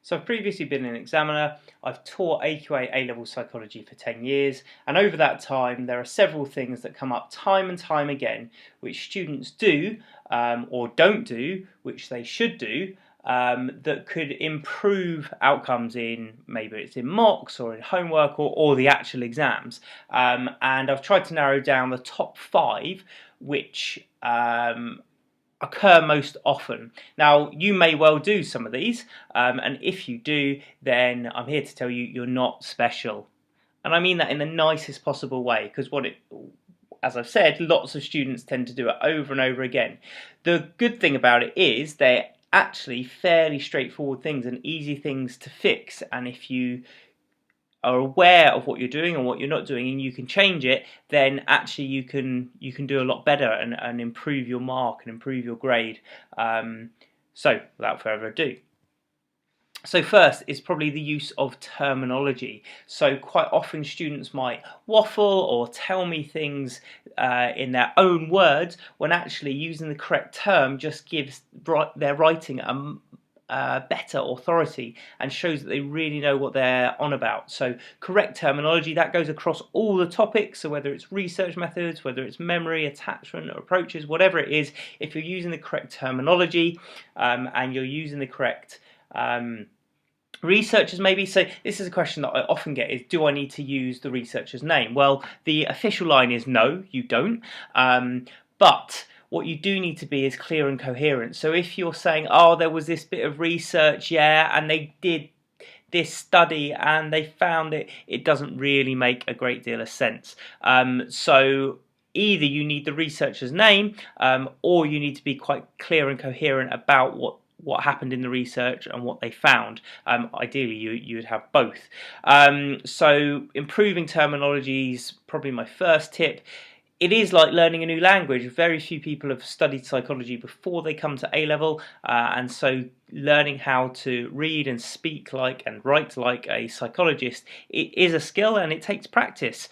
So I've previously been an examiner. I've taught AQA A-level psychology for 10 years, and over that time there are several things that come up time and time again which students do or don't do, which they should do, that could improve outcomes in, maybe it's in mocks or in homework or the actual exams. And I've tried to narrow down the top 5 which occur most often. Now, you may well do some of these, and if you do, then I'm here to tell you you're not special. And I mean that in the nicest possible way, because as I've said, lots of students tend to do it over and over again. The good thing about it is they're actually fairly straightforward things and easy things to fix, and if you are aware of what you're doing and what you're not doing, and you can change it, then actually you can do a lot better and improve your mark and improve your grade. So without further ado, so first is probably the use of terminology. So quite often students might waffle or tell me things in their own words, when actually using the correct term just gives their writing better authority and shows that they really know what they're on about. So correct terminology, that goes across all the topics, so whether it's research methods, whether it's memory, attachment, or approaches, whatever it is, if you're using the correct terminology and you're using the correct researchers maybe. So this is a question that I often get, is do I need to use the researcher's name? Well, the official line is no, you don't, but what you do need to be is clear and coherent. So if you're saying, oh, there was this bit of research, yeah, and they did this study and they found it doesn't really make a great deal of sense. So either you need the researcher's name or you need to be quite clear and coherent about what happened in the research and what they found. Ideally you would have both. So improving terminology is probably my first tip. It is like learning a new language. Very few people have studied psychology before they come to A-level, and so learning how to read and speak like and write like a psychologist, it is a skill and it takes practice.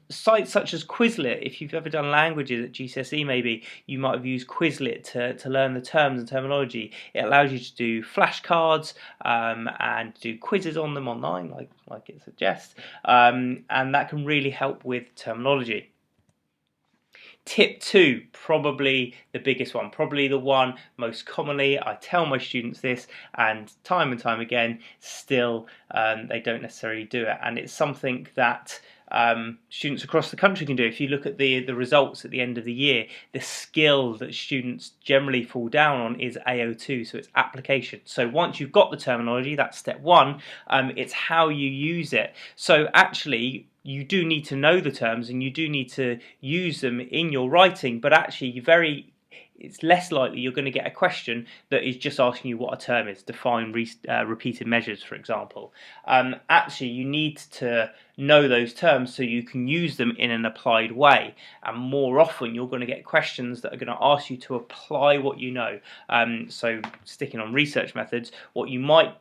Sites such as Quizlet, if you've ever done languages at GCSE maybe, you might have used Quizlet to learn the terms and terminology. It allows you to do flashcards and do quizzes on them online, like it suggests, and that can really help with terminology. Tip 2, probably the biggest one, probably the one most commonly. I tell my students this, and time again, still they don't necessarily do it. And it's something that students across the country can do. If you look at the results at the end of the year, the skill that students generally fall down on is AO2, so it's application. So once you've got the terminology, that's step 1, it's how you use it. So actually, you do need to know the terms and you do need to use them in your writing, but actually it's less likely you're going to get a question that is just asking you what a term is. Define repeated measures, for example. Actually, you need to know those terms so you can use them in an applied way, and more often you're going to get questions that are going to ask you to apply what you know. So sticking on research methods, you might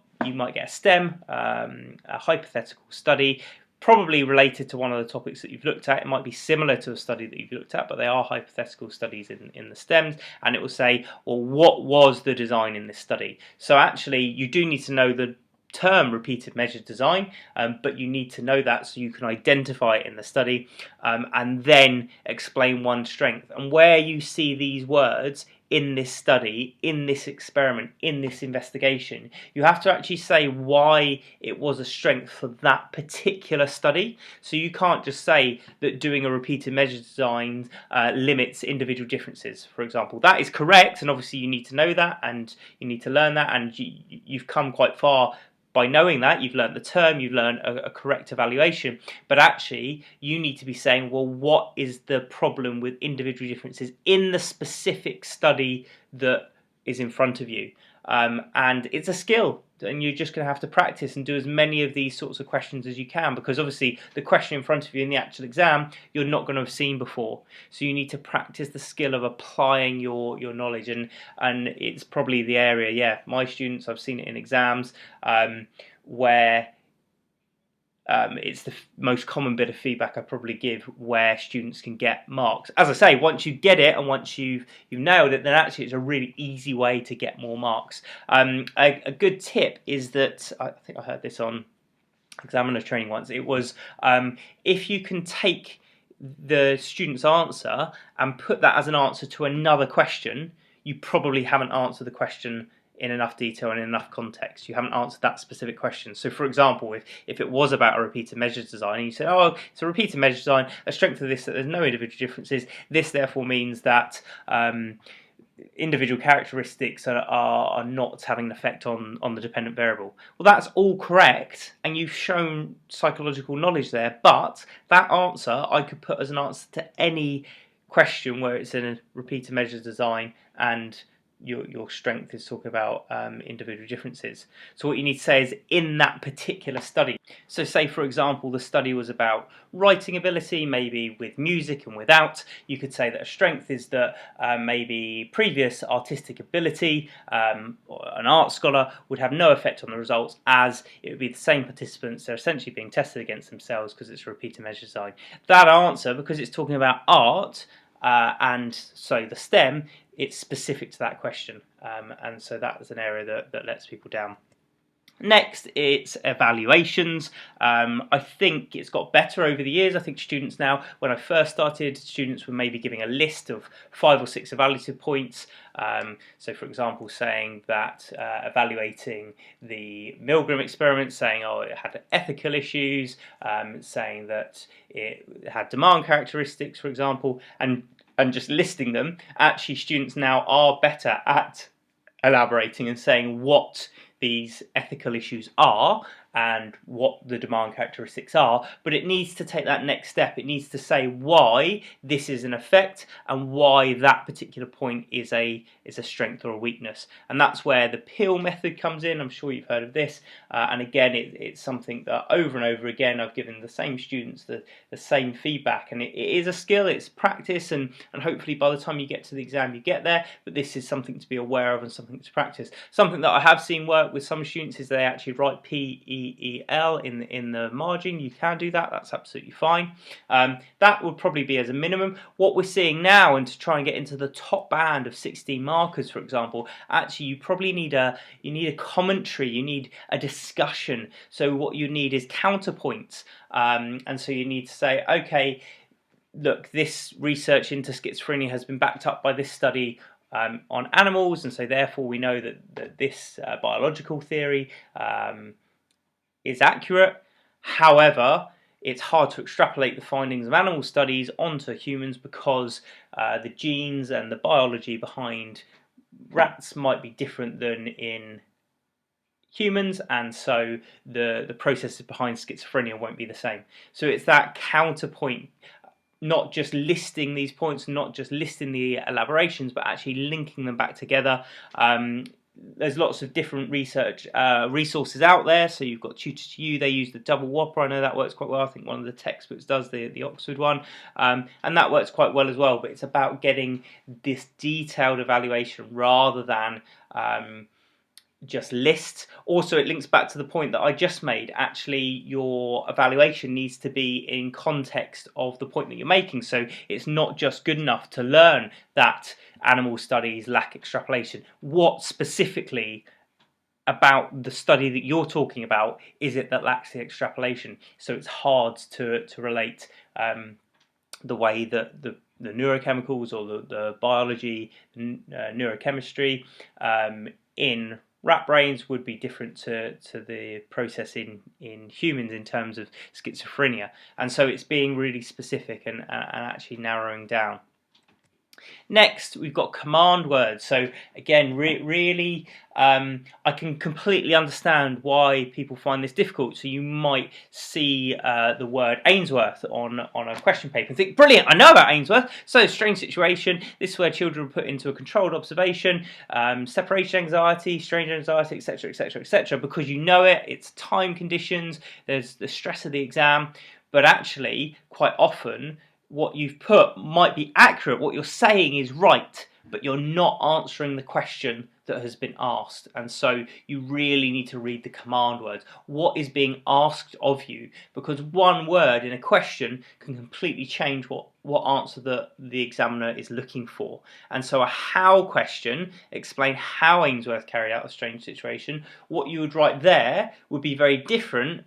get a STEM, a hypothetical study, probably related to one of the topics that you've looked at. It might be similar to a study that you've looked at, but they are hypothetical studies in the STEMs, and it will say, well, what was the design in this study? So actually, you do need to know the term repeated measure design, but you need to know that so you can identify it in the study and then explain one strength. And where you see these words in this study, in this experiment, in this investigation, you have to actually say why it was a strength for that particular study. So you can't just say that doing a repeated measure design limits individual differences, for example. That is correct, and obviously you need to know that and you need to learn that, and you've come quite far by knowing that. You've learned the term, you've learned a correct evaluation, but actually you need to be saying, well, what is the problem with individual differences in the specific study that is in front of you? And it's a skill, and you're just going to have to practice and do as many of these sorts of questions as you can, because obviously the question in front of you in the actual exam you're not going to have seen before, so you need to practice the skill of applying your knowledge, and it's probably the area, my students, I've seen it in exams where it's the most common bit of feedback I probably give where students can get marks. As I say, once you get it and once you've nailed it, then actually it's a really easy way to get more marks. A good tip is that, I think I heard this on examiner training once, it was if you can take the student's answer and put that as an answer to another question, you probably haven't answered the question in enough detail and in enough context. You haven't answered that specific question. So for example, if it was about a repeated measures design and you said, oh, it's a repeated measures design, a strength of this that there's no individual differences, this therefore means that individual characteristics are not having an effect on the dependent variable. Well, that's all correct, and you've shown psychological knowledge there, but that answer I could put as an answer to any question where it's in a repeated measures design and your strength is talking about individual differences. So what you need to say is in that particular study. So say for example the study was about writing ability, maybe with music and without, you could say that a strength is that maybe previous artistic ability, or an art scholar would have no effect on the results, as it would be the same participants, they're essentially being tested against themselves because it's a repeated measure design. That answer, because it's talking about art, and so the STEM, it's specific to that question, and so that is an area that lets people down. Next, it's evaluations. I think it's got better over the years. I think students now, when I first started, students were maybe giving a list of 5 or 6 evaluative points. So for example, saying that evaluating the Milgram experiment, saying, oh, it had ethical issues, saying that it had demand characteristics, for example, and just listing them. Actually, students now are better at elaborating and saying what these ethical issues are and what the demand characteristics are, but it needs to take that next step. It needs to say why this is an effect and why that particular point is a strength or a weakness. And that's where the Peel method comes in. I'm sure you've heard of this, and again it's something that over and over again I've given the same students the same feedback, and it is a skill, it's practice, and hopefully by the time you get to the exam you get there, but this is something to be aware of and something to practice. Something that I have seen work with some students is they actually write PEEL in the margin. You can do that, that's absolutely fine. That would probably be as a minimum. What we're seeing now, and to try and get into the top band of 16 markers, for example, actually you probably need a commentary, you need a discussion. So what you need is counterpoints, and so you need to say, okay, look, this research into schizophrenia has been backed up by this study on animals, and so therefore we know that this biological theory is accurate. However, it's hard to extrapolate the findings of animal studies onto humans because the genes and the biology behind rats might be different than in humans, and so the processes behind schizophrenia won't be the same. So it's that counterpoint, not just listing these points, not just listing the elaborations, but actually linking them back together. There's lots of different research resources out there. So you've got Tutor2U, they use the double whopper. I know that works quite well. I think one of the textbooks does, the Oxford one, and that works quite well as well. But it's about getting this detailed evaluation rather than just lists. Also, it links back to the point that I just made. Actually, your evaluation needs to be in context of the point that you're making. So it's not just good enough to learn that animal studies lack extrapolation. What specifically about the study that you're talking about is it that lacks the extrapolation? So it's hard to relate the way that the neurochemicals or the biology, neurochemistry in rat brains would be different to the process in humans in terms of schizophrenia. And so it's being really specific and actually narrowing down. Next, we've got command words. So again, really, I can completely understand why people find this difficult. So you might see the word Ainsworth on a question paper and think, brilliant, I know about Ainsworth. So strange situation, this is where children are put into a controlled observation, separation anxiety, strange anxiety, etc., etc., etc. Because you know it, it's time conditions, there's the stress of the exam, but actually, quite often, what you've put might be accurate, what you're saying is right, but you're not answering the question that has been asked, and so you really need to read the command words. What is being asked of you? Because one word in a question can completely change what answer the examiner is looking for. And so a how question, explain how Ainsworth carried out a strange situation. What you would write there would be very different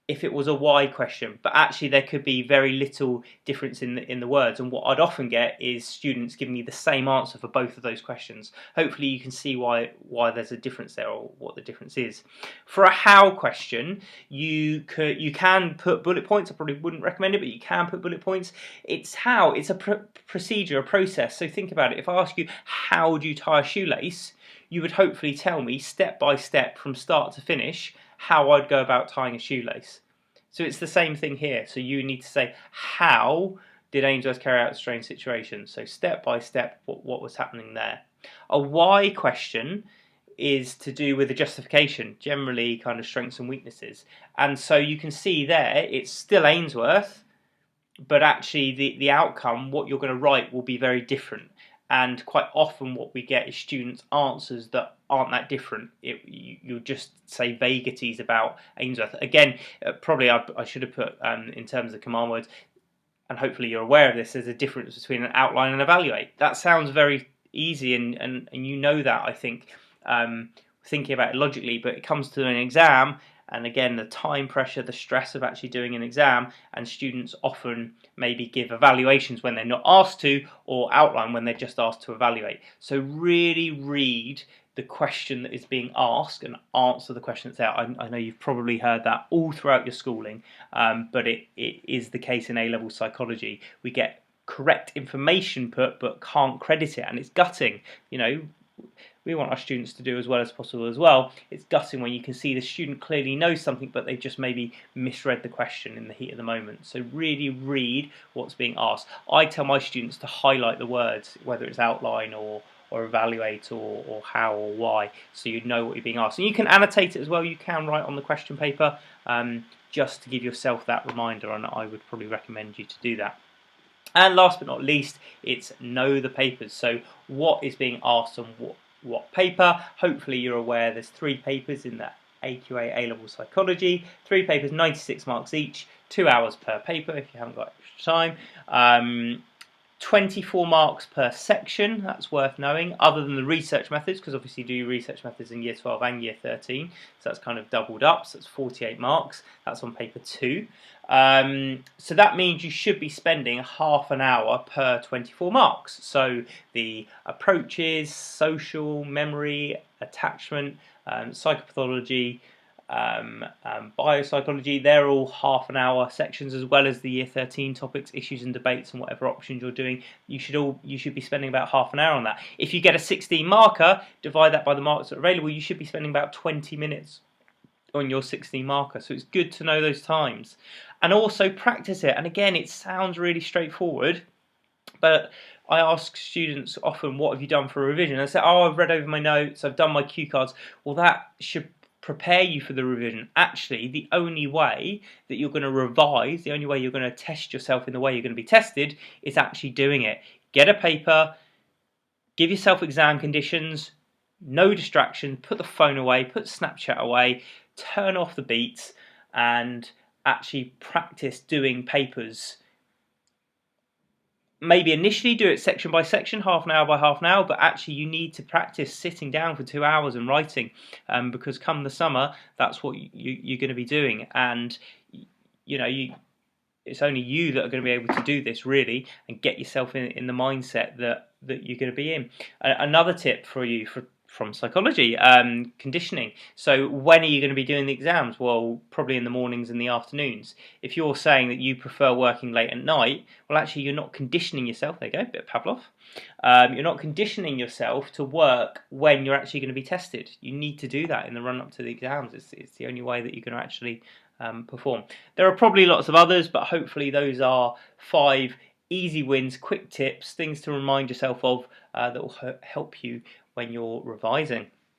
if it was a why question, but actually there could be very little difference in the words, and what I'd often get is students giving me the same answer for both of those questions. Hopefully you can see why there's a difference there, or what the difference is. For a how question, you can put bullet points. I probably wouldn't recommend it, but you can put bullet points. It's a procedure, a process. So think about it. If I ask you, how do you tie a shoelace, you would hopefully tell me step by step from start to finish how I'd go about tying a shoelace. So it's the same thing here. So you need to say, how did Ainsworth carry out a strange situation? So step by step, what was happening there. A why question is to do with the justification, generally kind of strengths and weaknesses. And so you can see there, it's still Ainsworth, but actually the outcome, what you're going to write, will be very different. And quite often what we get is students' answers that aren't that different. You'll just say vagaries about Ainsworth. Again, probably I should have put, in terms of command words, and hopefully you're aware of this, there's a difference between an outline and evaluate. That sounds very easy, and you know that, I think, thinking about it logically, but it comes to an exam, and again, the time pressure, the stress of actually doing an exam, and students often maybe give evaluations when they're not asked to, or outline when they're just asked to evaluate. So really read the question that is being asked and answer the question that's there. I know you've probably heard that all throughout your schooling, but it is the case in A-level psychology. We get correct information put, but can't credit it, and it's gutting. You know, we want our students to do as well as possible as well. It's gutting when you can see the student clearly knows something, but they just maybe misread the question in the heat of the moment. So really read what's being asked. I tell my students to highlight the words, whether it's outline or evaluate or how or why, so you know what you're being asked. And you can annotate it as well. You can write on the question paper, just to give yourself that reminder, and I would probably recommend you to do that. And last but not least, it's know the papers. So what is being asked on what paper? Hopefully you're aware there's 3 papers in the AQA A-Level Psychology, 3 papers, 96 marks each, 2 hours per paper if you haven't got extra time. 24 marks per section, that's worth knowing, other than the research methods, because obviously you do research methods in Year 12 and Year 13, so that's kind of doubled up, so that's 48 marks, that's on paper 2. So that means you should be spending half an hour per 24 marks. So the approaches, social, memory, attachment, psychopathology, biopsychology, they're all half an hour sections, as well as the Year 13 topics, issues and debates, and whatever options you're doing. You should be spending about half an hour on that. If you get a 16 marker, divide that by the marks that are available, you should be spending about 20 minutes on your 16 marker. So it's good to know those times, and also practice it. And again, it sounds really straightforward, but I ask students often, what have you done for a revision? And I say, oh, I've read over my notes, I've done my cue cards. Well, that should prepare you for the revision. Actually, the only way that you're going to revise, the only way you're going to test yourself in the way you're going to be tested, is actually doing it. Get a paper, give yourself exam conditions, no distraction, put the phone away, put Snapchat away, turn off the beats, and actually practice doing papers. Maybe initially do it section by section, half an hour by half an hour, but actually you need to practice sitting down for 2 hours and writing, because come the summer, that's what you're going to be doing. And you know, it's only you that are going to be able to do this really, and get yourself in the mindset that you're going to be in. Another tip for you from psychology, conditioning. So when are you going to be doing the exams? Well, probably in the mornings and the afternoons. If you're saying that you prefer working late at night, well, actually you're not conditioning yourself. There you go, bit of Pavlov. You're not conditioning yourself to work when you're actually going to be tested. You need to do that in the run-up to the exams. It's the only way that you're going to actually perform. There are probably lots of others, but hopefully those are 5 easy wins, quick tips, things to remind yourself of that will help you when you're revising.